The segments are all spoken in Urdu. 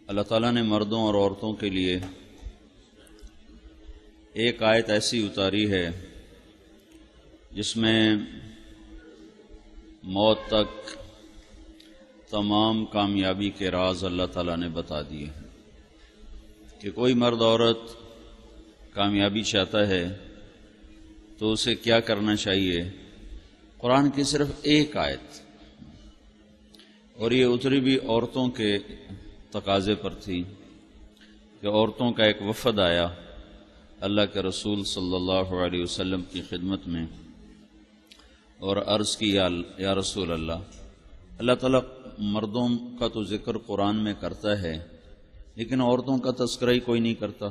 اللہ تعالیٰ نے مردوں اور عورتوں کے لیے ایک آیت ایسی اتاری ہے جس میں موت تک تمام کامیابی کے راز اللہ تعالیٰ نے بتا دیے کہ کوئی مرد عورت کامیابی چاہتا ہے تو اسے کیا کرنا چاہیے۔ قرآن کی صرف ایک آیت، اور یہ اتری بھی عورتوں کے تقاضے پر تھی کہ عورتوں کا ایک وفد آیا اللہ کے رسول صلی اللہ علیہ وسلم کی خدمت میں اور عرض کی یا رسول اللہ تعالیٰ مردوں کا تو ذکر قرآن میں کرتا ہے لیکن عورتوں کا تذکرہ ہی کوئی نہیں کرتا۔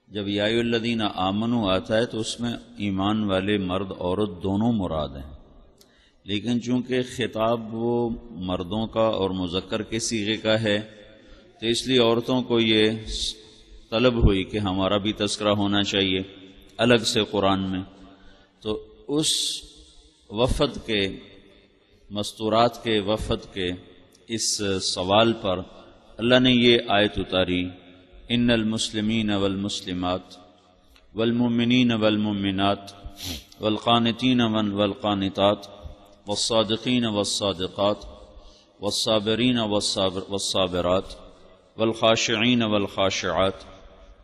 جب یا ایھا الذین آمنوا آتا ہے تو اس میں ایمان والے مرد عورت دونوں مراد ہیں، لیکن چونکہ خطاب وہ مردوں کا اور مذکر کے صیغے کا ہے تو اس لیے عورتوں کو یہ طلب ہوئی کہ ہمارا بھی تذکرہ ہونا چاہیے الگ سے قرآن میں۔ تو اس وفد کے مستورات کے وفد کے اس سوال پر اللہ نے یہ آیت اتاری، ان المسلمین والمسلمات والمؤمنین والمؤمنات والقانتین والقانتات والصادقین والصادقات والصابرین والصابرات والخاشعین والخاشعات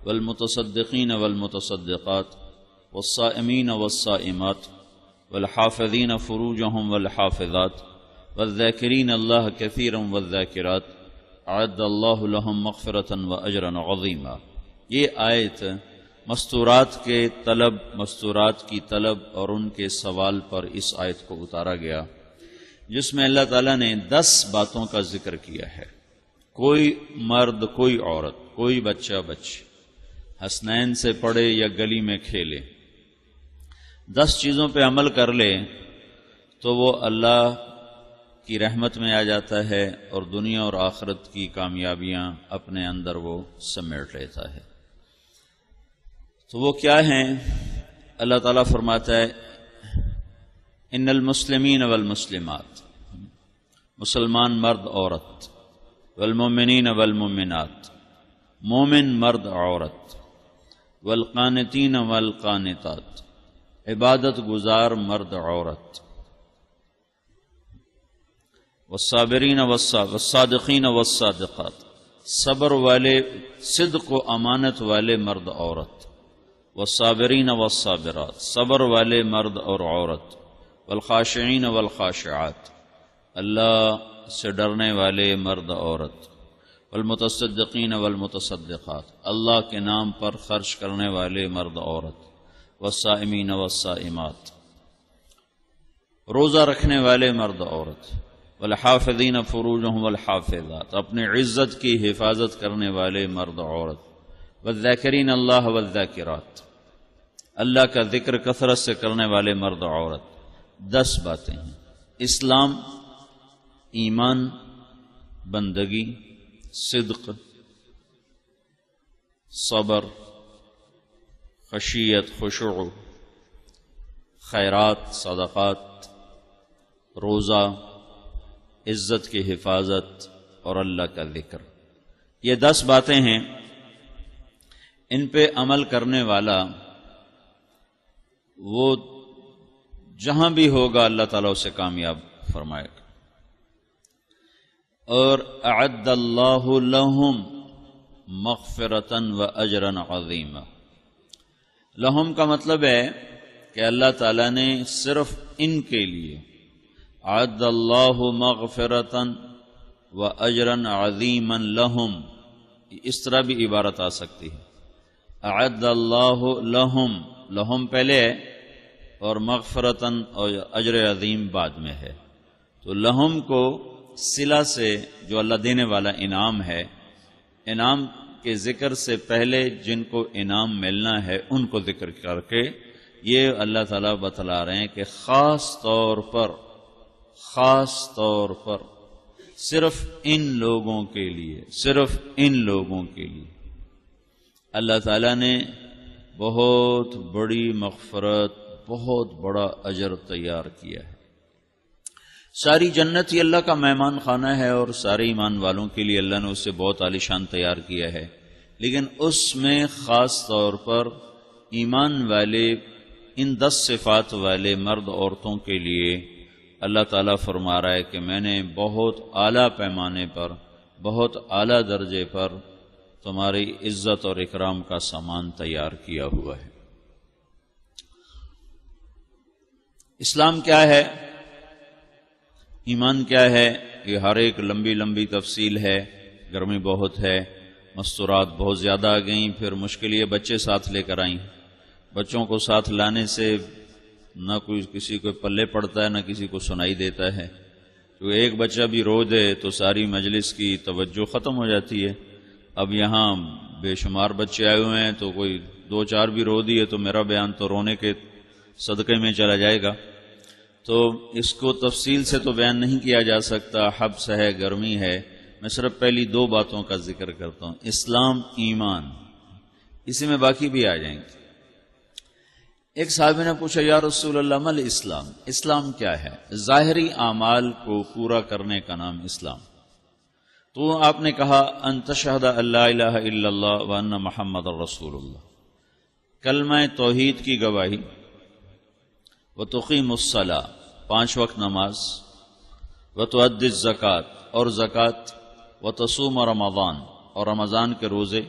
والمتصدقین والمتصدقات والصائمین والصائمات والحافظین فروجہم والحافظات والذاکرین اللہ کثیرا والذاکرات اعد اللہ لہم مغفرۃ واجرا عظیما۔ یہ آیت مستورات کی طلب اور ان کے سوال پر اس آیت کو اتارا گیا، جس میں اللہ تعالیٰ نے 10 باتوں کا ذکر کیا ہے۔ کوئی مرد، کوئی عورت، کوئی بچہ بچی حسنین سے پڑھے یا گلی میں کھیلے، 10 چیزوں پہ عمل کر لے تو وہ اللہ کی رحمت میں آ جاتا ہے اور دنیا اور آخرت کی کامیابیاں اپنے اندر وہ سمیٹ لیتا ہے۔ تو وہ کیا ہیں؟ اللہ تعالیٰ فرماتا ہے ان المسلمین والمسلمات، مسلمان مرد عورت، والمؤمنین والمؤمنات، مومن مرد عورت، والقانتین والقانتات، عبادت گزار مرد عورت، والصابرین والصادقین والصادقات، صبر والے، صدق و امانت والے مرد عورت، والصابرین والصابرات، صبر والے مرد اور عورت، والخاشعین والخاشعات، اللہ سے ڈرنے والے مرد عورت، والمتصدقین والمتصدقات، اللہ کے نام پر خرچ کرنے والے مرد عورت، والصائمین والصائمات، روزہ رکھنے والے مرد عورت، والحافظین فروجہم والحافظات، اپنے عزت کی حفاظت کرنے والے مرد عورت، والذاکرین اللہ والذاکرات، اللہ کا ذکر کثرت سے کرنے والے مرد عورت۔ 10 باتیں ہیں۔ اسلام، ایمان، بندگی، صدق، صبر، خشیت، خشوع، خیرات، صدقات، روزہ، عزت کی حفاظت اور اللہ کا ذکر، یہ 10 باتیں ہیں۔ ان پہ عمل کرنے والا وہ جہاں بھی ہوگا اللہ تعالیٰ اسے کامیاب فرمائے گا۔ اور اعد اللہ لہم مغفرۃ واجرا عظیما، لہم کا مطلب ہے کہ اللہ تعالیٰ نے صرف ان کے لیے اعد اللہ مغفرۃ واجرا عظیما لہم، اس طرح بھی عبارت آ سکتی ہے، اعد اللہ لہم، لہم پہلے ہے اور مغفرتاً اور اجر عظیم بعد میں ہے، تو لہم کو صلہ سے جو اللہ دینے والا انعام ہے، انعام کے ذکر سے پہلے جن کو انعام ملنا ہے ان کو ذکر کر کے یہ اللہ تعالیٰ بتلا رہے ہیں کہ خاص طور پر صرف ان لوگوں کے لیے اللہ تعالیٰ نے بہت بڑی مغفرت، بہت بڑا اجر تیار کیا ہے۔ ساری جنت ہی اللہ کا مہمان خانہ ہے اور سارے ایمان والوں کے لیے اللہ نے اسے بہت عالیشان تیار کیا ہے، لیکن اس میں خاص طور پر ایمان والے ان 10 صفات والے مرد عورتوں کے لیے اللہ تعالیٰ فرما رہا ہے کہ میں نے بہت اعلیٰ پیمانے پر، بہت اعلیٰ درجے پر تمہاری عزت اور اکرام کا سامان تیار کیا ہوا ہے۔ اسلام کیا ہے، ایمان کیا ہے، یہ ہر ایک لمبی لمبی تفصیل ہے۔ گرمی بہت ہے، مستورات بہت زیادہ آ گئیں، پھر مشکل یہ بچے ساتھ لے کر آئیں۔ بچوں کو ساتھ لانے سے نہ کوئی کسی کو پلے پڑتا ہے، نہ کسی کو سنائی دیتا ہے۔ تو ایک بچہ بھی رو دے تو ساری مجلس کی توجہ ختم ہو جاتی ہے۔ اب یہاں بے شمار بچے آئے ہوئے ہیں، تو کوئی 2-4 بھی رو دیے تو میرا بیان تو رونے کے صدقے میں چلا جائے گا۔ تو اس کو تفصیل سے تو بیان نہیں کیا جا سکتا، حبس ہے، گرمی ہے۔ میں صرف پہلی 2 باتوں کا ذکر کرتا ہوں، اسلام، ایمان، اسی میں باقی بھی آ جائیں گے۔ ایک صحابی نے پوچھا، یا رسول اللہ مل اسلام، اسلام کیا ہے؟ ظاہری اعمال کو پورا کرنے کا نام اسلام۔ تو آپ نے کہا، ان تشہد ان لا الہ الا اللہ وان محمد رسول اللہ، کلمہ توحید کی گواہی، وتقیم الصلاۃ، 5 وقت نماز، وتؤدی الزکوٰۃ، اور زکوٰۃ، وتصوم رمضان، اور رمضان کے روزے،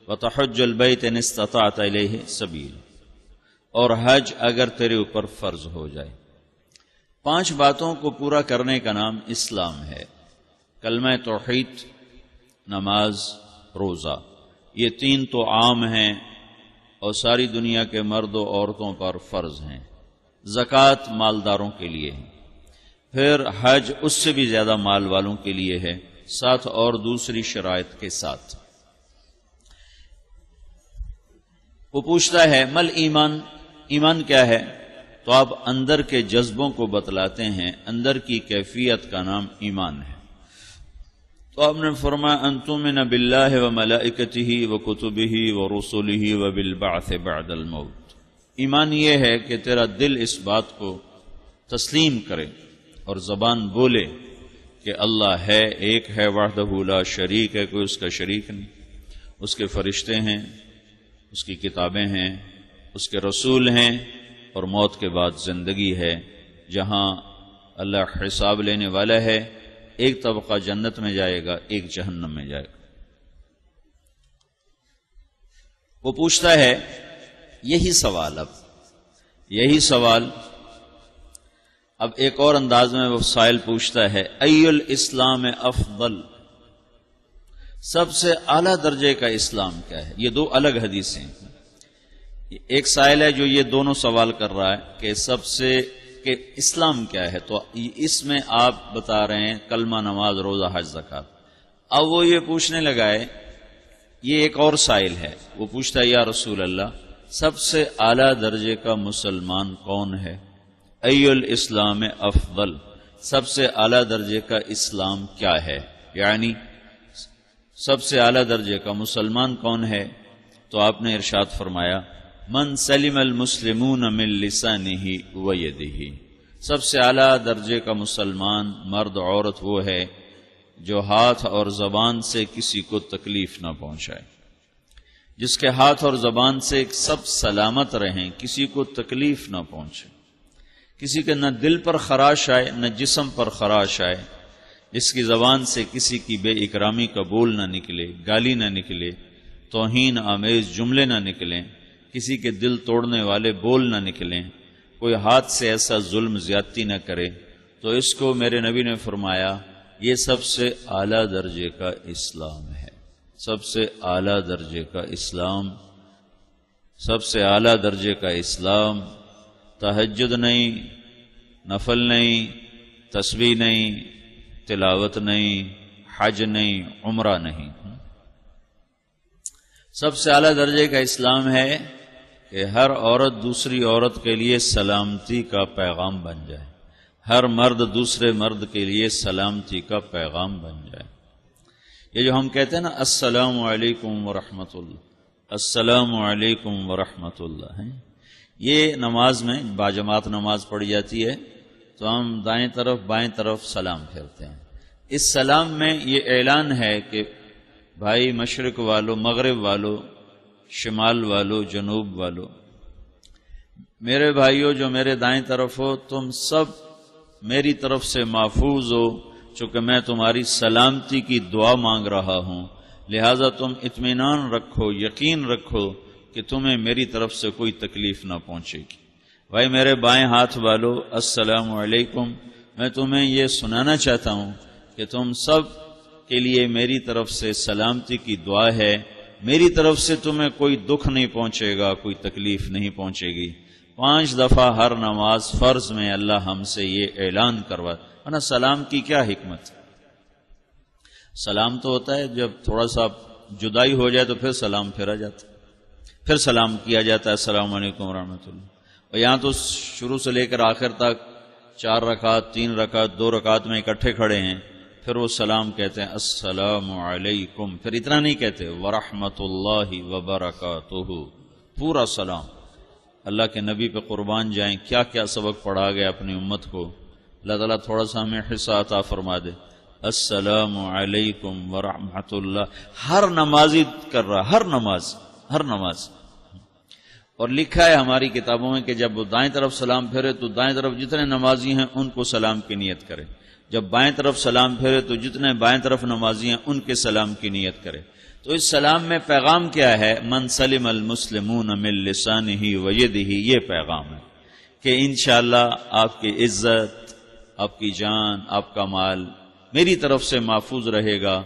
وتحج البیت ان استطعت الیہ سبیل، اور حج اگر تیرے اوپر فرض ہو جائے۔ 5 باتوں کو پورا کرنے کا نام اسلام ہے۔ کلمہ توحید، نماز، روزہ، یہ 3 تو عام ہیں اور ساری دنیا کے مرد و عورتوں پر فرض ہیں۔ زکوٰۃ مالداروں کے لیے ہے، پھر حج اس سے بھی زیادہ مال والوں کے لیے ہے، ساتھ اور دوسری شرائط کے ساتھ۔ وہ پوچھتا ہے مل ایمان، ایمان کیا ہے؟ تو آپ اندر کے جذبوں کو بتلاتے ہیں، اندر کی کیفیت کا نام ایمان ہے۔ تو آپ نے فرمایا، ان تؤمن باللہ وملائکتہ وکتبہ ورسلہ وبالبعث بعد الموت۔ ایمان یہ ہے کہ تیرا دل اس بات کو تسلیم کرے اور زبان بولے کہ اللہ ہے، ایک ہے، وحدہ لا شریک ہے، کوئی اس کا شریک نہیں، اس کے فرشتے ہیں، اس کی کتابیں ہیں، اس کے رسول ہیں، اور موت کے بعد زندگی ہے جہاں اللہ حساب لینے والا ہے۔ ایک طبقہ جنت میں جائے گا، ایک جہنم میں جائے گا۔ وہ پوچھتا ہے یہی سوال، یہی سوال اب ایک اور انداز میں وہ سائل پوچھتا ہے، ای الاسلام افضل، سب سے اعلیٰ درجے کا اسلام کیا ہے؟ یہ 2 الگ حدیثیں ہیں۔ ایک سائل ہے جو یہ دونوں سوال کر رہا ہے کہ سب سے کہ اسلام کیا ہے، تو اس میں آپ بتا رہے ہیں کلمہ، نماز، روزہ، حج، زکوٰۃ۔ اب وہ یہ پوچھنے لگا ہے، یہ ایک اور سائل ہے، وہ پوچھتا ہے، یا رسول اللہ سب سے اعلیٰ درجے کا مسلمان کون ہے؟ ای الاسلام افضل، سب سے اعلیٰ درجے کا اسلام کیا ہے، یعنی سب سے اعلیٰ درجے کا مسلمان کون ہے؟ تو آپ نے ارشاد فرمایا، من سلم المسلمون من لسانہ ویدہ، سب سے اعلیٰ درجے کا مسلمان مرد عورت وہ ہے جو ہاتھ اور زبان سے کسی کو تکلیف نہ پہنچائے، جس کے ہاتھ اور زبان سے سب سلامت رہیں، کسی کو تکلیف نہ پہنچے، کسی کے نہ دل پر خراش آئے نہ جسم پر خراش آئے، جس کی زبان سے کسی کی بے اکرامی کا بول نہ نکلے، گالی نہ نکلے، توہین آمیز جملے نہ نکلیں، کسی کے دل توڑنے والے بول نہ نکلیں، کوئی ہاتھ سے ایسا ظلم زیادتی نہ کرے، تو اس کو میرے نبی نے فرمایا یہ سب سے اعلیٰ درجے کا اسلام ہے۔ سب سے اعلیٰ درجے کا اسلام، سب سے اعلیٰ درجے کا اسلام، تہجد نہیں، نفل نہیں، تسبیح نہیں، تلاوت نہیں، حج نہیں، عمرہ نہیں۔ سب سے اعلیٰ درجے کا اسلام ہے کہ ہر عورت دوسری عورت کے لیے سلامتی کا پیغام بن جائے، ہر مرد دوسرے مرد کے لیے سلامتی کا پیغام بن جائے۔ یہ جو ہم کہتے ہیں نا السلام علیکم ورحمۃ اللہ، السلام علیکم ورحمۃ اللہ، یہ نماز میں باجماعت نماز پڑھی جاتی ہے تو ہم دائیں طرف بائیں طرف سلام پھیرتے ہیں۔ اس سلام میں یہ اعلان ہے کہ بھائی مشرق والو، مغرب والو، شمال والو، جنوب والو، میرے بھائیو جو میرے دائیں طرف ہو، تم سب میری طرف سے محفوظ ہو، چونکہ میں تمہاری سلامتی کی دعا مانگ رہا ہوں، لہذا تم اطمینان رکھو، یقین رکھو کہ تمہیں میری طرف سے کوئی تکلیف نہ پہنچے گی۔ بھائی میرے بائیں ہاتھ والو، السلام علیکم، میں تمہیں یہ سنانا چاہتا ہوں کہ تم سب کے لیے میری طرف سے سلامتی کی دعا ہے، میری طرف سے تمہیں کوئی دکھ نہیں پہنچے گا، کوئی تکلیف نہیں پہنچے گی۔ 5 دفعہ ہر نماز فرض میں اللہ ہم سے یہ اعلان کروا۔ ورنہ سلام کی کیا حکمت؟ سلام تو ہوتا ہے جب تھوڑا سا جدائی ہو جائے تو پھر سلام پھیرا جاتا ہے، پھر سلام کیا جاتا ہے، السلام علیکم ورحمۃ اللہ۔ اور یہاں تو شروع سے لے کر آخر تک 4 رکعت، 3 رکعت، 2 رکعت میں اکٹھے کھڑے ہیں، پھر وہ سلام کہتے ہیں السلام علیکم، پھر اتنا نہیں کہتے ورحمۃ اللہ وبرکاتہ، پورا سلام۔ اللہ کے نبی پہ قربان جائیں، کیا کیا سبق پڑھا گیا اپنی امت کو۔ اللہ تعالیٰ تھوڑا سا ہمیں حصہ عطا فرما دے۔ السلام علیکم ورحمۃ اللہ، ہر نمازی کر رہا، ہر نماز۔ اور لکھا ہے ہماری کتابوں میں کہ جب وہ دائیں طرف سلام پھیرے تو دائیں طرف جتنے نمازی ہیں ان کو سلام کی نیت کرے، جب بائیں طرف سلام پھیرے تو جتنے بائیں طرف نمازی ہیں ان کے سلام کی نیت کرے۔ تو اس سلام میں پیغام کیا ہے؟ من سلم المسلمون من لسانہ ویدہ، یہ پیغام ہے کہ انشاءاللہ آپ کی عزت، آپ کی جان، آپ کا مال میری طرف سے محفوظ رہے گا،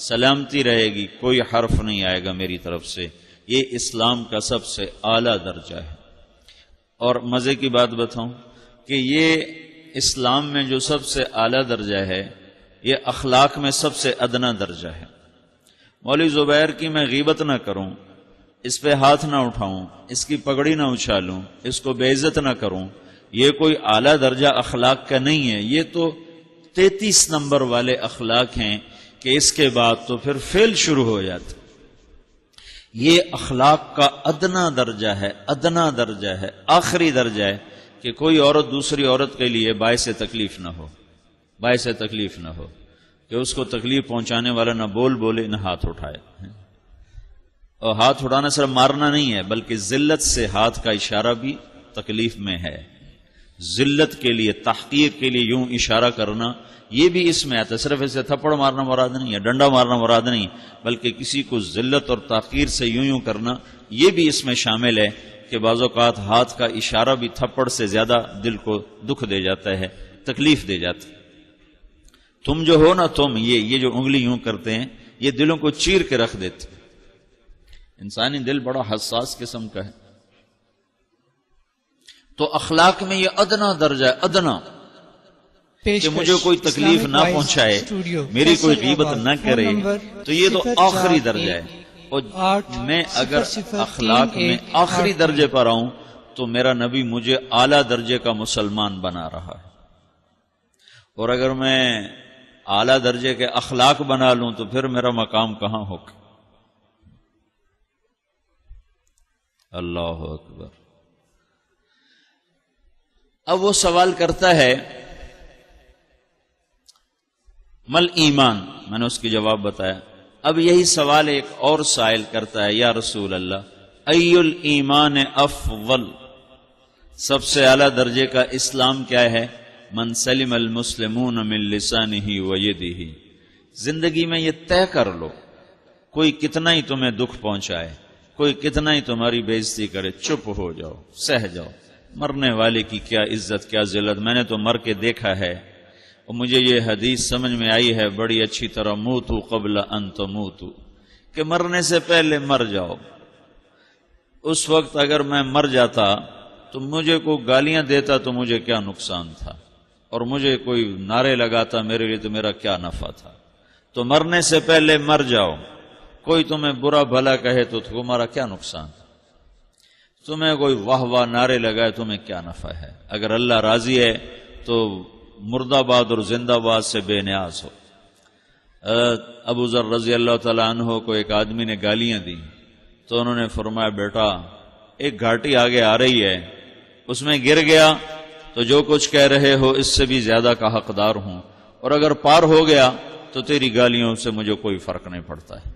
سلامتی رہے گی، کوئی حرف نہیں آئے گا میری طرف سے۔ یہ اسلام کا سب سے اعلیٰ درجہ ہے۔ اور مزے کی بات بتاؤں کہ یہ اسلام میں جو سب سے اعلیٰ درجہ ہے، یہ اخلاق میں سب سے ادنا درجہ ہے۔ مولوی زبیر کی میں غیبت نہ کروں، اس پہ ہاتھ نہ اٹھاؤں، اس کی پگڑی نہ اچھالوں، اس کو بے عزت نہ کروں، یہ کوئی اعلیٰ درجہ اخلاق کا نہیں ہے۔ یہ تو 33 نمبر والے اخلاق ہیں کہ اس کے بعد تو پھر فعل شروع ہو جاتا۔ یہ اخلاق کا ادنا درجہ ہے، ادنا درجہ ہے، آخری درجہ ہے کہ کوئی عورت دوسری عورت کے لیے باعث تکلیف نہ ہو، کہ اس کو تکلیف پہنچانے والا نہ بولے نہ ہاتھ اٹھائے۔ اور ہاتھ اٹھانا صرف مارنا نہیں ہے، بلکہ ذلت سے ہاتھ کا اشارہ بھی تکلیف میں ہے۔ ذلت کے لیے، تحقیر کے لیے یوں اشارہ کرنا، یہ بھی اس میں آتا ہے۔ صرف اسے تھپڑ مارنا مراد نہیں ہے، ڈنڈا مارنا مراد نہیں، بلکہ کسی کو ذلت اور تحقیر سے یوں کرنا، یہ بھی اس میں شامل ہے کہ بعض اوقات ہاتھ کا اشارہ بھی تھپڑ سے زیادہ دل کو دکھ دے جاتا ہے، تکلیف دے جاتا ہے۔ تم جو ہو نا، تم یہ جو انگلی یوں کرتے ہیں، یہ دلوں کو چیر کے رکھ دیتے۔ انسانی دل بڑا حساس قسم کا ہے۔ تو اخلاق میں یہ ادنا درجہ ہے، ادنا، کہ مجھے کوئی تکلیف نہ پہنچائے، میری کوئی غیبت نہ کرے، تو یہ تو آخری درجہ ہے۔ اور میں اگر اخلاق میں آخری درجے پر آؤں تو میرا نبی مجھے اعلیٰ درجے کا مسلمان بنا رہا ہے، اور اگر میں اعلیٰ درجے کے اخلاق بنا لوں تو پھر میرا مقام کہاں ہوگا؟ اللہ اکبر۔ اب وہ سوال کرتا ہے مل ایمان، میں نے اس کی جواب بتایا۔ اب یہی سوال ایک اور سائل کرتا ہے، یا رسول اللہ ای الایمان افضل، سب سے اعلیٰ درجے کا اسلام کیا ہے؟ من سلم المسلمون من لسانہ ویدہ۔ زندگی میں یہ طے کر لو، کوئی کتنا ہی تمہیں دکھ پہنچائے، کوئی کتنا ہی تمہاری بےعزتی کرے، چپ ہو جاؤ، سہ جاؤ۔ مرنے والے کی کیا عزت، کیا ذلت، میں نے تو مر کے دیکھا ہے، اور مجھے یہ حدیث سمجھ میں آئی ہے بڑی اچھی طرح، موتو قبل ان تموتو، کہ مرنے سے پہلے مر جاؤ۔ اس وقت اگر میں مر جاتا تو مجھے کوئی گالیاں دیتا تو مجھے کیا نقصان تھا، اور مجھے کوئی نعرے لگاتا میرے لیے تو میرا کیا نفع تھا۔ تو مرنے سے پہلے مر جاؤ، کوئی تمہیں برا بھلا کہے تو تمہارا کیا نقصان، تمہیں کوئی واہ واہ نعرے لگائے تمہیں کیا نفع ہے۔ اگر اللہ راضی ہے تو مرد آباد اور زندہ باد سے بے نیاز ہو۔ ابو ذر رضی اللہ تعالیٰ عنہ کو ایک آدمی نے گالیاں دی تو انہوں نے فرمایا بیٹا ایک گھاٹی آگے آ رہی ہے، اس میں گر گیا تو تو جو کچھ کہہ رہے ہو اس سے بھی زیادہ کا حقدار ہوں، اور اگر پار ہو گیا تو تیری گالیوں سے مجھے کوئی فرق نہیں پڑتا ہے۔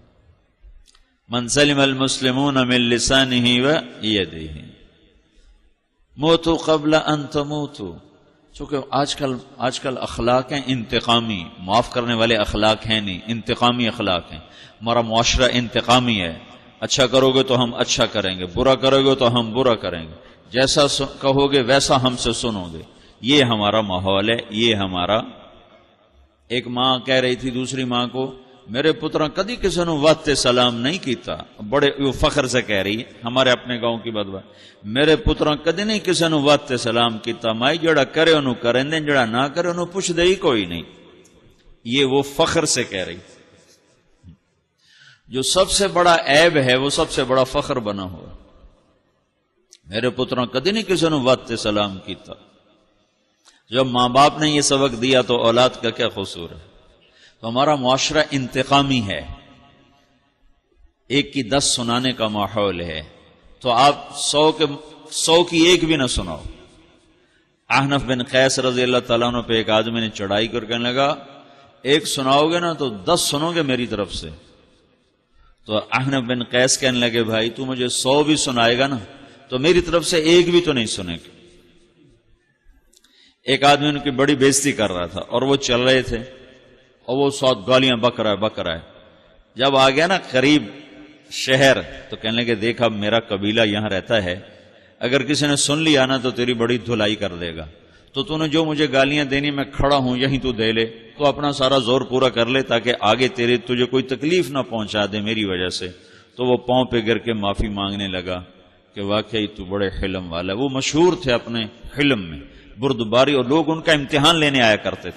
من سلم المسلمون من لسانه ويده موتوا قبل ان تموتوا۔ چونکہ آج کل اخلاق ہیں انتقامی، معاف کرنے والے اخلاق ہیں نہیں، انتقامی اخلاق ہیں۔ ہمارا معاشرہ انتقامی ہے، اچھا کرو گے تو ہم اچھا کریں گے، برا کرو گے تو ہم برا کریں گے، جیسا کہو گے ویسا ہم سے سنو گے۔ یہ ہمارا ماحول ہے، یہ ہمارا۔ ایک ماں کہہ رہی تھی دوسری ماں کو، میرے پترا کدی کسی نے واسطے سلام نہیں کیتا، بڑے فخر سے کہہ رہی ہے، ہمارے اپنے گاؤں کی بات بات، میرے پترا کدی نہیں کسی نے واسطے سلام کیتا، مائی جڑا کرے انہوں کریں دیں، جڑا نہ کرے انہوں پوچھ دے ہی کوئی نہیں۔ یہ وہ فخر سے کہہ رہی، جو سب سے بڑا عیب ہے وہ سب سے بڑا فخر بنا ہوا۔ میرے پترا کدی نہیں کسی نے واسطے سلام کیتا۔ جب ماں باپ نے یہ سبق دیا تو اولاد کا کیا قصور ہے؟ تو ہمارا معاشرہ انتقامی ہے، ایک کی 10 سنانے کا ماحول ہے، تو آپ 100 کی ایک بھی نہ سناؤ۔ احنف بن قیس رضی اللہ تعالیٰ عنہ پہ ایک آدمی نے چڑھائی کر کہنے لگا، ایک سناؤ گے نا تو 10 سنو گے میری طرف سے۔ تو احنف بن قیس کہنے لگے، بھائی تو مجھے 100 بھی سنائے گا نا تو میری طرف سے ایک بھی تو نہیں سنے گا۔ ایک آدمی ان کی بڑی بےزتی کر رہا تھا اور وہ چل رہے تھے اور وہ 100 گالیاں بک رہا ہے۔ جب آ گیا نا قریب شہر تو کہنے لگے، دیکھا میرا قبیلہ یہاں رہتا ہے، اگر کسی نے سن لیا نا تو تیری بڑی دھلائی کر دے گا، تو نے جو مجھے گالیاں دینی میں کھڑا ہوں یہیں تو دے لے، تو اپنا سارا زور پورا کر لے تاکہ آگے تجھے کوئی تکلیف نہ پہنچا دے میری وجہ سے۔ تو وہ پاؤں پہ گر کے معافی مانگنے لگا کہ واقعی تو بڑے حلم والا ہے۔ وہ مشہور تھے اپنے حلم میں، بردباری، اور لوگ ان کا امتحان لینے آیا کرتے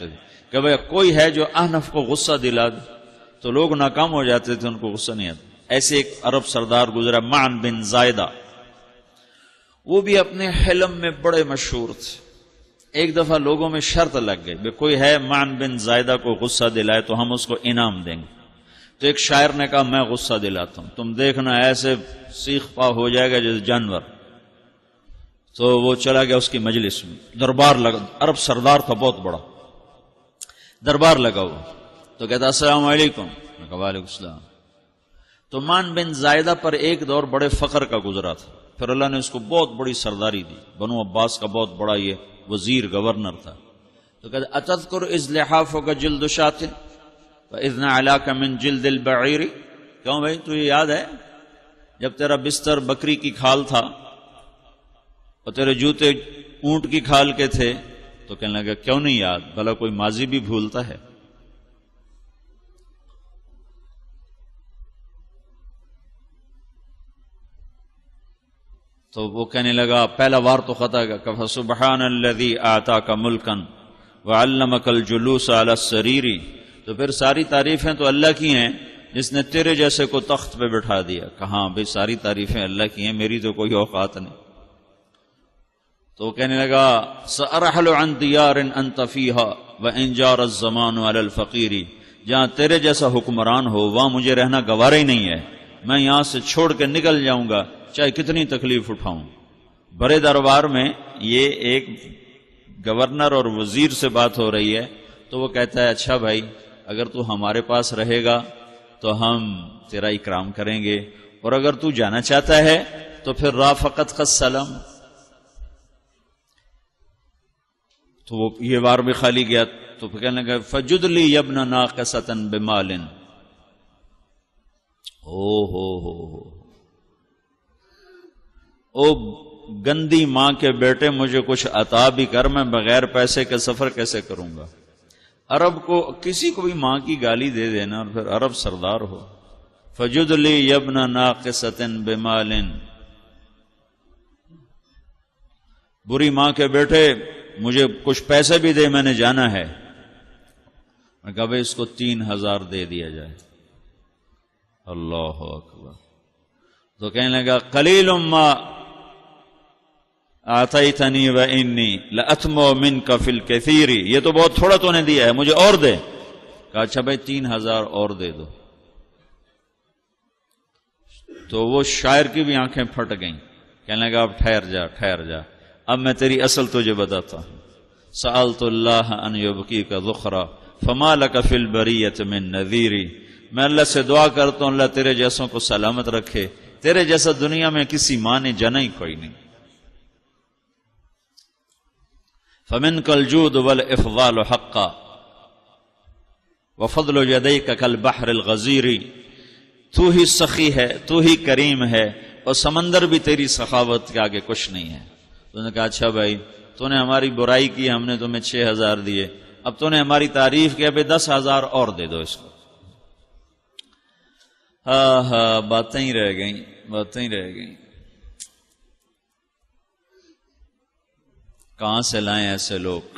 تھے کہ بھئی کوئی ہے جو احنف کو غصہ دلا دے، تو لوگ ناکام ہو جاتے تھے، ان کو غصہ نہیں آتا۔ ایسے ایک عرب سردار گزرا معن بن زائدہ، وہ بھی اپنے حلم میں بڑے مشہور تھے۔ ایک دفعہ لوگوں میں شرط لگ گئی، بھئی کوئی ہے معن بن زائدہ کو غصہ دلائے تو ہم اس کو انعام دیں گے۔ تو ایک شاعر نے کہا، میں غصہ دلاتا ہوں، تم دیکھنا ایسے سیخ پا ہو جائے گا جیسے جانور۔ تو وہ چلا گیا اس کی مجلس میں، دربار لگا، عرب سردار تھا بہت بڑا، دربار لگا ہوا، تو کہتا السلام علیکم، میں کہا وعلیکم السلام۔ تو معن بن زائدہ پر ایک دور بڑے فخر کا گزرا تھا، پھر اللہ نے اس کو بہت بڑی سرداری دی، بنو عباس کا بہت بڑا یہ وزیر گورنر تھا۔ تو کہتا اتذکر اذ لحافک جلد شاۃ واذ نعلاک من جلد البعیر، کیوں بھائی تو یہ یاد ہے جب تیرا بستر بکری کی کھال تھا اور تیرے جوتے اونٹ کی کھال کے تھے؟ تو کہنے لگا کیوں نہیں یاد، بھلا کوئی ماضی بھی بھولتا ہے؟ تو وہ کہنے لگا پہلا وار تو خطا گا، کہ فسبحان الذی آتاک ملکا وعلمک الجلوس علی السریر، تو پھر ساری تعریفیں تو اللہ کی ہیں جس نے تیرے جیسے کو تخت پہ بٹھا دیا۔ کہاں بھئی ساری تعریفیں اللہ کی ہیں، میری تو کوئی اوقات نہیں۔ تو وہ کہنے لگا سأرحل عن دیار انت فیہا وان جار الزمان علی الفقیر، جہاں تیرے جیسا حکمران ہو وہاں مجھے رہنا گوارا ہی نہیں ہے، میں یہاں سے چھوڑ کے نکل جاؤں گا چاہے کتنی تکلیف اٹھاؤں۔ بڑے دربار میں یہ ایک گورنر اور وزیر سے بات ہو رہی ہے، تو وہ کہتا ہے اچھا بھائی اگر تو ہمارے پاس رہے گا تو ہم تیرا اکرام کریں گے، اور اگر تو جانا چاہتا ہے تو پھر رافقت کا سلام۔ تو وہ یہ وار بھی خالی گیا، تو پھر کہنے لگا فجد لی یبن ناقصۃ بمال، او گندی ماں کے بیٹے مجھے کچھ عطا بھی کر، میں بغیر پیسے کے سفر کیسے کروں گا؟ عرب کو کسی کو بھی ماں کی گالی دے دینا، اور پھر عرب سردار ہو۔ فجد لی یبن ناقصۃ بمال، بری ماں کے بیٹے مجھے کچھ پیسے بھی دے، میں نے جانا ہے۔ میں کہا بھائی اس کو 3000 دے دیا جائے۔ اللہ اکبر۔ تو کہنے لگا قلیل ما آتیتنی وانی لأطمع منک فی الکثیر، یہ تو بہت تھوڑا تو نے دیا ہے، مجھے اور دے۔ کہا اچھا بھائی 3000 اور دے دو۔ تو وہ شاعر کی بھی آنکھیں پھٹ گئیں، کہنے لگا اب ٹھہر جا ٹھہر جا، اب میں تیری اصل تجھے بتاتا ہوں. سألت اللہ ان یبقیک ذخرا فما لک فی البریۃ من نذیری. میں اللہ سے دعا کرتا ہوں اللہ تیرے جیسوں کو سلامت رکھے، تیرے جیسا دنیا میں کسی ماں نے جنا ہی کوئی نہیں. فمنک الجود والافضال حقا وفضل یدیک کالبحر الغزیر. تو ہی سخی ہے، تو ہی کریم ہے، اور سمندر بھی تیری سخاوت کے آگے کچھ نہیں ہے. تو نے کہا اچھا بھائی تو نے ہماری برائی کی، ہم نے تمہیں 6,000 دیے، اب تو نے ہماری تعریف کی، اب 10,000 اور دے دو اس کو. ہاں باتیں ہی رہ گئیں، باتیں ہی رہ گئیں. کہاں سے لائیں ایسے لوگ؟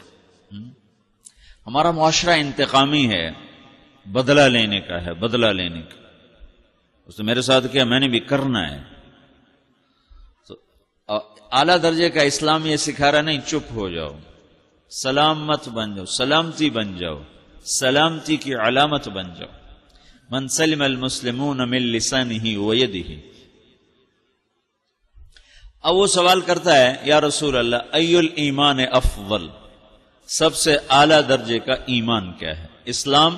ہمارا معاشرہ انتقامی ہے، بدلہ لینے کا ہے، بدلہ لینے کا. اس نے میرے ساتھ کیا، میں نے بھی کرنا ہے. تو اعلیٰ درجے کا اسلام یہ سکھا رہا نہیں چپ ہو جاؤ، سلام مت بن جاؤ، سلامتی بن جاؤ، سلامتی کی علامت بن جاؤ. من سلم المسلمون من لسانہ ویدہ. اب وہ سوال کرتا ہے یا رسول اللہ ای الایمان افضل، سب سے اعلیٰ درجے کا ایمان کیا ہے؟ اسلام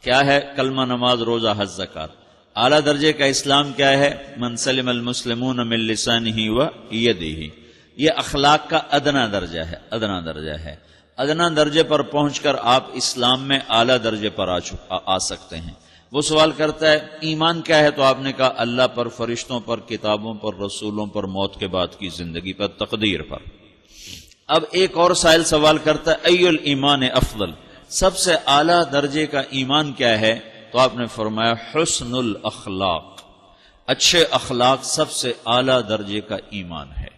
کیا ہے؟ کلمہ، نماز، روزہ، حج، زکوٰۃ. اعلیٰ درجے کا اسلام کیا ہے؟ من سلم المسلمون من لسانہ ویدہ. یہ اخلاق کا ادنا درجہ ہے، ادنا درجہ ہے. ادنا درجے پر پہنچ کر آپ اسلام میں اعلیٰ درجے پر آ سکتے ہیں. وہ سوال کرتا ہے ایمان کیا ہے؟ تو آپ نے کہا اللہ پر، فرشتوں پر، کتابوں پر، رسولوں پر، موت کے بعد کی زندگی پر، تقدیر پر. اب ایک اور سائل سوال کرتا ہے ای الایمان افضل، سب سے اعلیٰ درجے کا ایمان کیا ہے؟ تو آپ نے فرمایا حسن الاخلاق، اچھے اخلاق سب سے اعلیٰ درجے کا ایمان ہے.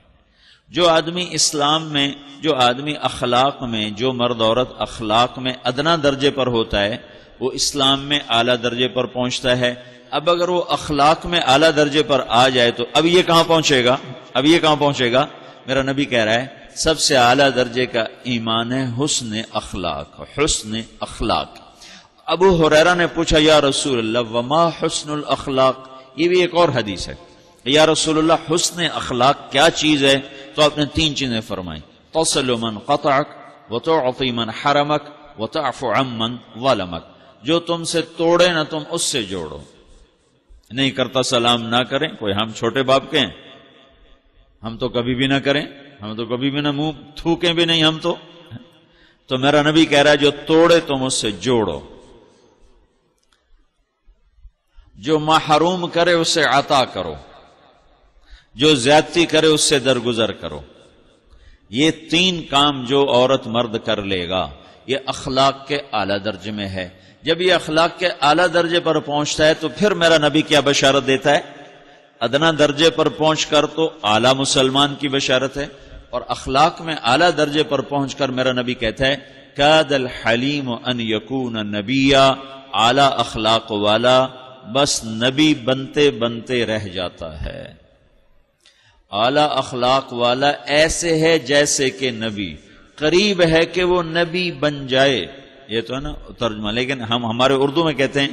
جو آدمی اسلام میں، جو آدمی اخلاق میں، جو مرد عورت اخلاق میں ادنا درجے پر ہوتا ہے وہ اسلام میں اعلیٰ درجے پر پہنچتا ہے. اب اگر وہ اخلاق میں اعلیٰ درجے پر آ جائے تو اب یہ کہاں پہنچے گا؟ اب یہ کہاں پہنچے گا؟ میرا نبی کہہ رہا ہے سب سے اعلیٰ درجے کا ایمان ہے حسن اخلاق، حسن اخلاق. ابو ہریرہ نے پوچھا یا رسول اللہ وما حسن الاخلاق، یہ بھی ایک اور حدیث ہے. یا رسول اللہ حسن اخلاق کیا چیز ہے؟ تو آپ نے 3 چیزیں فرمائیں، تصل من قطعک وتعطی من حرمک وتعفو عمن ظلمک. جو تم سے توڑے نہ تم اس سے جوڑو. نہیں کرتا سلام نہ کریں. کوئی ہم چھوٹے باپ کے ہیں؟ ہم تو کبھی بھی نہ کریں، ہم تو کبھی بھی نہ منہ تھوکیں بھی نہیں. ہم تو میرا نبی کہہ رہا ہے جو توڑے تم اس سے جوڑو، جو محروم کرے اس سے عطا کرو، جو زیادتی کرے اس سے درگزر کرو. یہ 3 کام جو عورت مرد کر لے گا یہ اخلاق کے اعلیٰ درجے میں ہے. جب یہ اخلاق کے اعلیٰ درجے پر پہنچتا ہے تو پھر میرا نبی کیا بشارت دیتا ہے؟ ادنا درجے پر پہنچ کر تو اعلیٰ مسلمان کی بشارت ہے، اور اخلاق میں اعلیٰ درجے پر پہنچ کر میرا نبی کہتا ہے کاد الحلیم ان یکون نبیا، اعلیٰ اخلاق والا بس نبی بنتے بنتے رہ جاتا ہے. اعلیٰ اخلاق والا ایسے ہے جیسے کہ نبی، قریب ہے کہ وہ نبی بن جائے. یہ تو ہے نا ترجمہ، لیکن ہم ہمارے اردو میں کہتے ہیں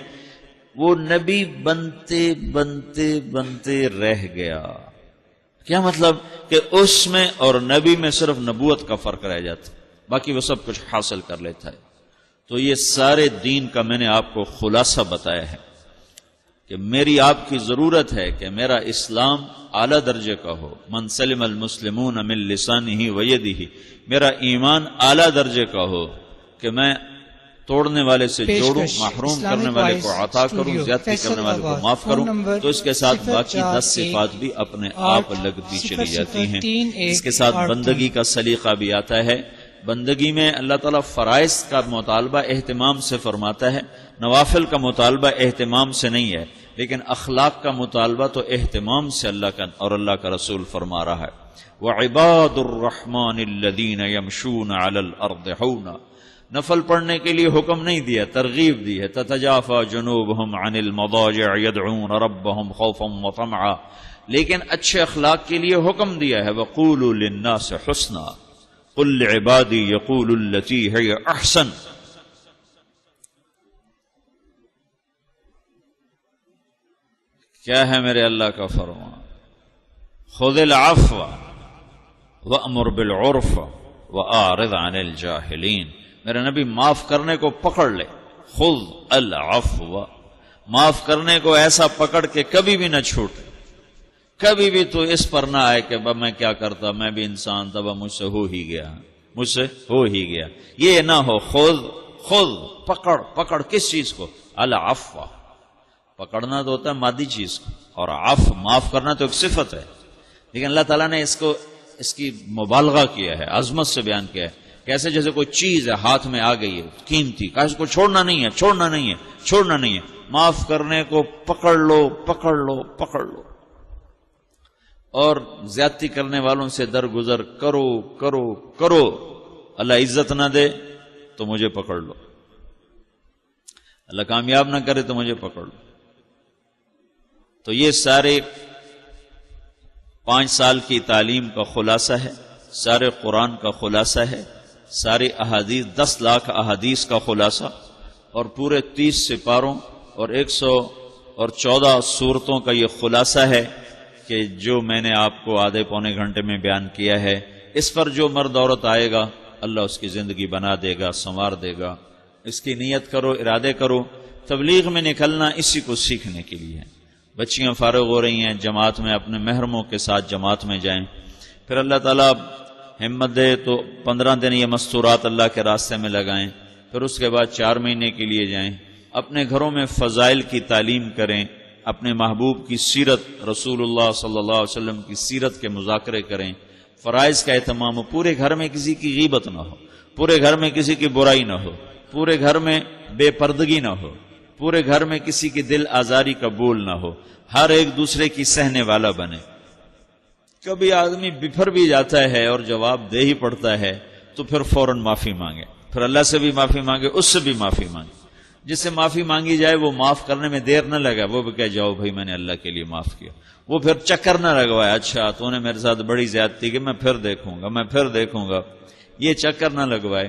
وہ نبی بنتے بنتے بنتے رہ گیا. کیا مطلب؟ کہ اس میں اور نبی میں صرف نبوت کا فرق رہ جاتا، باقی وہ سب کچھ حاصل کر لیتا ہے. تو یہ سارے دین کا میں نے آپ کو خلاصہ بتایا ہے کہ میری آپ کی ضرورت ہے کہ میرا اسلام اعلیٰ درجے کا ہو. من سلم المسلمون من لسانہ ویدہ، میرا ایمان اعلیٰ درجے کا ہو کہ میں توڑنے والے سے جوڑوں، محروم کرنے والے کو عطا کروں، زیادتی کرنے والے کو معاف کروں. تو اس کے ساتھ باقی 10 صفات بھی اپنے آپ لگتی چلی جاتی ہیں. اس کے ساتھ بندگی کا سلیقہ بھی آتا ہے. بندگی میں اللہ تعالیٰ فرائض کا مطالبہ اہتمام سے فرماتا ہے، نوافل کا مطالبہ اہتمام سے نہیں ہے، لیکن اخلاق کا مطالبہ تو اہتمام سے اللہ کا اور اللہ کا رسول فرما رہا ہے. وَعِبَادُ الرَّحْمَنِ الَّذِينَ يَمْشُونَ عَلَى الْأَرْضِ حَوْنًا. نفل پڑھنے کے لیے حکم نہیں دیا، ترغیب دی ہے. تتجافى جنوبهم عن المضاجع يدعون ربهم خوفا وطمعا. لیکن اچھے اخلاق کے لیے حکم دیا ہے وقولوا للناس حسنا قل لعبادی يقولوا التي هي احسن. کیا ہے میرے اللہ کا فرمان؟ خذ العفو وَأْمُرْ بِالْعُرْفِ وَأَعْرِضْ عَنِ الْجَاهِلِينَ، میرے نبی معاف کرنے کو پکڑ لے، خُذْ الْعَفْوَ، معاف کرنے کو ایسا پکڑ کے کبھی بھی نہ چھوٹے، کبھی بھی تو اس پر نہ آئے کہ میں کیا کرتا، میں بھی انسان تھا، مجھ سے ہو ہی گیا، مجھ سے ہو ہی گیا، یہ نہ ہو۔ خود پکڑ کس چیز کو؟ العفو، پکڑنا تو ہوتا ہے مادی چیز کو، اور عفو معاف کرنا تو ایک صفت ہے، لیکن اللہ تعالیٰ نے اس کی مبالغہ کیا ہے، عظمت سے بیان کیا ہے، کیسے جیسے کوئی چیز ہے ہاتھ میں آ گئی ہے قیمتی، کہ اس کو چھوڑنا نہیں ہے، معاف کرنے کو پکڑ لو، اور زیادتی کرنے والوں سے درگزر کرو، اللہ عزت نہ دے تو مجھے پکڑ لو، اللہ کامیاب نہ کرے تو مجھے پکڑ لو۔ تو یہ سارے 5 سال کی تعلیم کا خلاصہ ہے، سارے قرآن کا خلاصہ ہے، ساری احادیث 10 لاکھ احادیث کا خلاصہ، اور پورے 30 سپاروں اور 114 سورتوں کا یہ خلاصہ ہے کہ جو میں نے آپ کو آدھے پونے گھنٹے میں بیان کیا ہے۔ اس پر جو مرد عورت آئے گا اللہ اس کی زندگی بنا دے گا، سنوار دے گا۔ اس کی نیت کرو، ارادے کرو۔ تبلیغ میں نکلنا اسی کو سیکھنے کے لیے ہے۔ بچیاں فارغ ہو رہی ہیں، جماعت میں اپنے محرموں کے ساتھ جماعت میں جائیں، پھر اللہ تعالیٰ ہمت دے تو 15 دن یہ مستورات اللہ کے راستے میں لگائیں، پھر اس کے بعد 4 مہینے کے لیے جائیں، اپنے گھروں میں فضائل کی تعلیم کریں، اپنے محبوب کی سیرت، رسول اللہ صلی اللہ علیہ وسلم کی سیرت کے مذاکرے کریں، فرائض کا اہتمام ہو، پورے گھر میں کسی کی غیبت نہ ہو، پورے گھر میں کسی کی برائی نہ ہو، پورے گھر میں بے پردگی نہ ہو، پورے گھر میں کسی کی دل آزاری کا بول نہ ہو، ہر ایک دوسرے کی سہنے والا بنے۔ کبھی آدمی بفر بھی جاتا ہے اور جواب دے ہی پڑتا ہے تو پھر فوراً معافی مانگے، پھر اللہ سے بھی معافی مانگے، اس سے بھی معافی مانگے۔ جس سے معافی مانگی جائے وہ معاف کرنے میں دیر نہ لگا، وہ بھی کہہ جاؤ بھائی میں نے اللہ کے لیے معاف کیا۔ وہ پھر چکر نہ لگوائے، اچھا تو نے میرے ساتھ بڑی زیادتی کی، میں پھر دیکھوں گا، یہ چکر نہ لگوائے،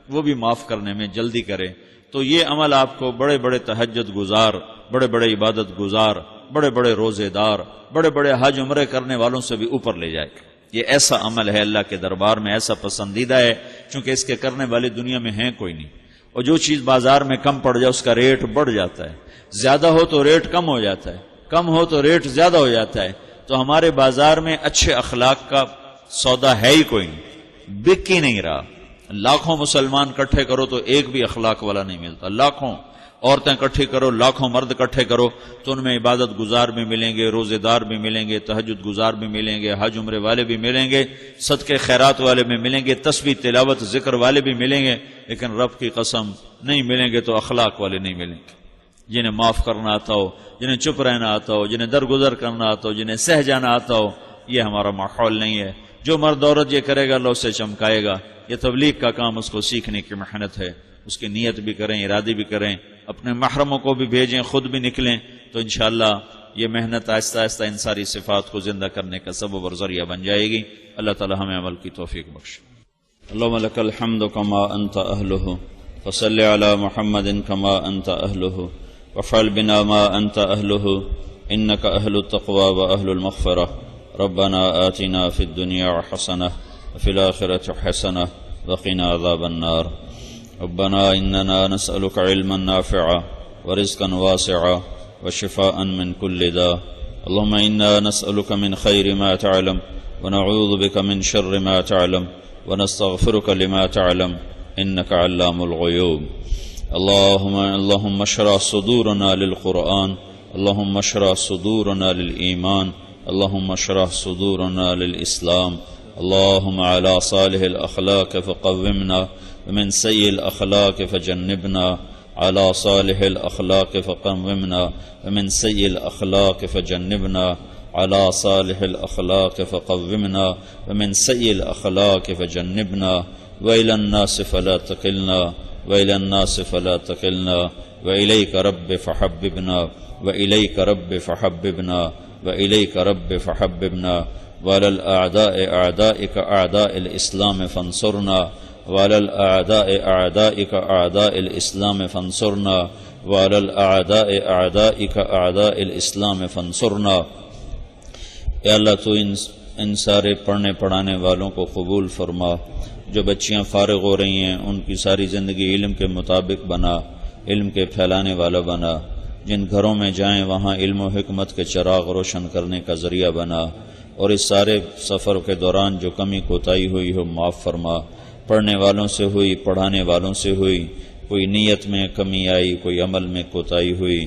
وہ بھی معاف کرنے میں جلدی کرے۔ تو یہ عمل آپ کو بڑے بڑے تہجد گزار، بڑے بڑے عبادت گزار، بڑے بڑے روزے دار، بڑے بڑے حج عمرے کرنے والوں سے بھی اوپر لے جائے۔ یہ ایسا عمل ہے اللہ کے دربار میں، ایسا پسندیدہ ہے، چونکہ اس کے کرنے والے دنیا میں ہیں کوئی نہیں۔ اور جو چیز بازار میں کم پڑ جائے اس کا ریٹ بڑھ جاتا ہے، زیادہ ہو تو ریٹ کم ہو جاتا ہے، کم ہو تو ریٹ زیادہ ہو جاتا ہے۔ تو ہمارے بازار میں اچھے اخلاق کا سودا ہے ہی کوئی نہیں، بک ہی نہیں رہا۔ لاکھوں مسلمان اکٹھے کرو تو ایک بھی اخلاق والا نہیں ملتا، لاکھوں عورتیں اکٹھی کرو، لاکھوں مرد اکٹھے کرو تو ان میں عبادت گزار بھی ملیں گے، روزے دار بھی ملیں گے، تہجد گزار بھی ملیں گے، حج عمرے والے بھی ملیں گے، صدقے خیرات والے بھی ملیں گے، تسبیح تلاوت ذکر والے بھی ملیں گے، لیکن رب کی قسم نہیں ملیں گے تو اخلاق والے نہیں ملیں گے، جنہیں معاف کرنا آتا ہو، جنہیں چپ رہنا آتا ہو، جنہیں درگزر کرنا آتا ہو، جنہیں سہ جانا آتا ہو۔ یہ ہمارا ماحول نہیں ہے۔ جو مرد عورت یہ کرے گا اللہ اسے چمکائے گا۔ یہ تبلیغ کا کام اس کو سیکھنے کی محنت ہے، اس کی نیت بھی کریں، ارادے بھی کریں، اپنے محرموں کو بھی بھیجیں، خود بھی نکلیں، تو انشاءاللہ یہ محنت آہستہ آہستہ ان ساری صفات کو زندہ کرنے کا سبب اور ذریعہ بن جائے گی۔ اللہ تعالی ہمیں عمل کی توفیق بخشے۔ اللہم لک الحمد کما انت اہلہ، فصل علی محمد کما انت اہلہ، وفعل بنا ما انت اہلہ، انک اہل التقوی و اہل المغفرہ۔ ربنا آتنا فی الدنیا حسنہ وفی الآخرۃ حسنہ وقنا عذاب النار۔ ربنا إننا نسألك علما نافعا ورزقا واسعا وشفاء من كل داء۔ اللهم إنا نسألك من خير ما تعلم ونعوذ بك من شر ما تعلم ونستغفرك لما تعلم إنك علام الغيوب۔ اللهم اشرح صدورنا للقرآن، اللهم اشرح صدورنا للإيمان، اللهم اشرح صدورنا للإسلام۔ اللهم على صالح الأخلاق فقومنا ومن سيء الأخلاق فجنبنا، على صالح الأخلاق فقومنا ومن سيء الأخلاق فجنبنا، على صالح الأخلاق فقومنا ومن سيء الأخلاق فجنبنا، وإلى الناس فلا تكلنا، وإلى الناس فلا تكلنا، وإليك رب فحببنا، وإليك رب فحببنا، وإليك رب فحببنا، وعلى الأعداء أعدائك أعداء الإسلام فانصرنا، وعلى الأعداء أعدائك أعداء الإسلام فانصرنا، وعلى الأعداء أعدائك أعداء الإسلام فانصرنا۔ اے اللہ تو ان ان سارے پڑھنے پڑھانے والوں کو قبول فرما، جو بچیاں فارغ ہو رہی ہیں ان کی ساری زندگی علم کے مطابق بنا، علم کے پھیلانے والا بنا، جن گھروں میں جائیں وہاں علم و حکمت کے چراغ روشن کرنے کا ذریعہ بنا، اور اس سارے سفر کے دوران جو کمی کوتاہی ہوئی ہو معاف فرما، پڑھنے والوں سے ہوئی، پڑھانے والوں سے ہوئی، کوئی نیت میں کمی آئی، کوئی عمل میں کوتاہی ہوئی،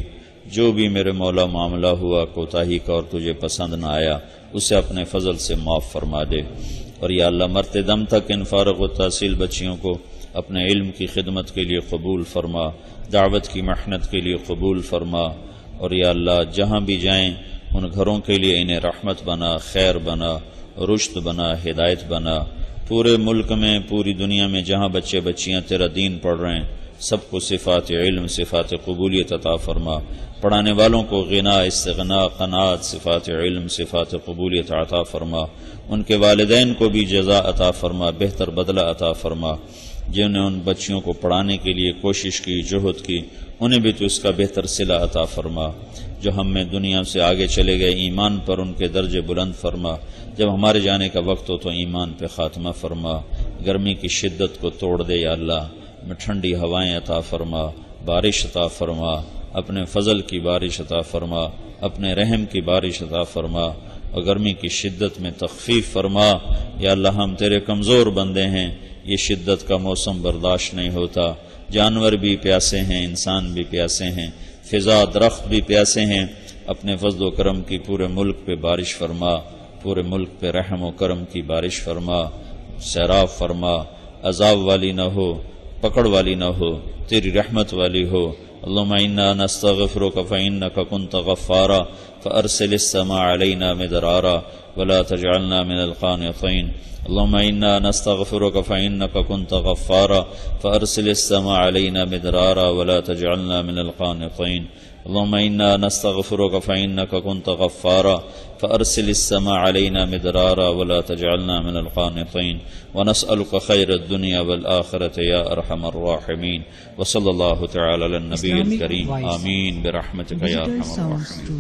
جو بھی میرے مولا معاملہ ہوا کوتاہی کا اور تجھے پسند نہ آیا، اسے اپنے فضل سے معاف فرما دے۔ اور یا اللہ مرتے دم تک ان فارغ التحصیل بچیوں کو اپنے علم کی خدمت کے لیے قبول فرما، دعوت کی محنت کے لیے قبول فرما، اور یا اللہ جہاں بھی جائیں ان گھروں کے لیے انہیں رحمت بنا، خیر بنا، رشد بنا، ہدایت بنا۔ پورے ملک میں، پوری دنیا میں جہاں بچے بچیاں تیرا دین پڑھ رہے ہیں سب کو صفات علم، صفات قبولیت عطا فرما، پڑھانے والوں کو غنا، استغنا، قناعت، صفات علم، صفات قبولیت عطا فرما، ان کے والدین کو بھی جزا عطا فرما، بہتر بدلہ عطا فرما، جنہوں نے ان بچیوں کو پڑھانے کے لیے کوشش کی، جہد کی، انہیں بھی تو اس کا بہتر صلہ عطا فرما۔ جو ہم میں دنیا سے آگے چلے گئے ایمان پر ان کے درجے بلند فرما، جب ہمارے جانے کا وقت ہو تو ایمان پہ خاتمہ فرما، گرمی کی شدت کو توڑ دے یا اللہ، میں ٹھنڈی ہوائیں عطا فرما، بارش عطا فرما، اپنے فضل کی بارش عطا فرما، اپنے رحم کی بارش عطا فرما، اور گرمی کی شدت میں تخفیف فرما۔ یا اللہ ہم تیرے کمزور بندے ہیں، یہ شدت کا موسم برداشت نہیں ہوتا، جانور بھی پیاسے ہیں، انسان بھی پیاسے ہیں، فضا درخت بھی پیاسے ہیں، اپنے فضل و کرم کی پورے ملک پہ بارش فرما، پورے ملک پہ رحم و کرم کی بارش فرما، سیراب فرما، عذاب والی نہ ہو، پکڑ والی نہ ہو، تیری رحمت والی ہو۔ اللہم انا نستغفرک فإنک کنت غفارا فأرسل السماء علینا مدرارا ولا تجعلنا من القانطین۔ اللہم انا نستغفرک فإنک کنت غفارا فأرسل السماء علینا مدرارا ولا تجعلنا من القانطین۔ اللہم انا نستغفرک فإنک کنت غفارا فأرسل السماء علینا مدرارا ولا تجعلنا من القانطین، ونسألک خیر الدنیا والآخرة یا ارحم الراحمین، وصلی اللہ تعالی علی النبی الکریم، آمین برحمتک یا ارحم الراحمین۔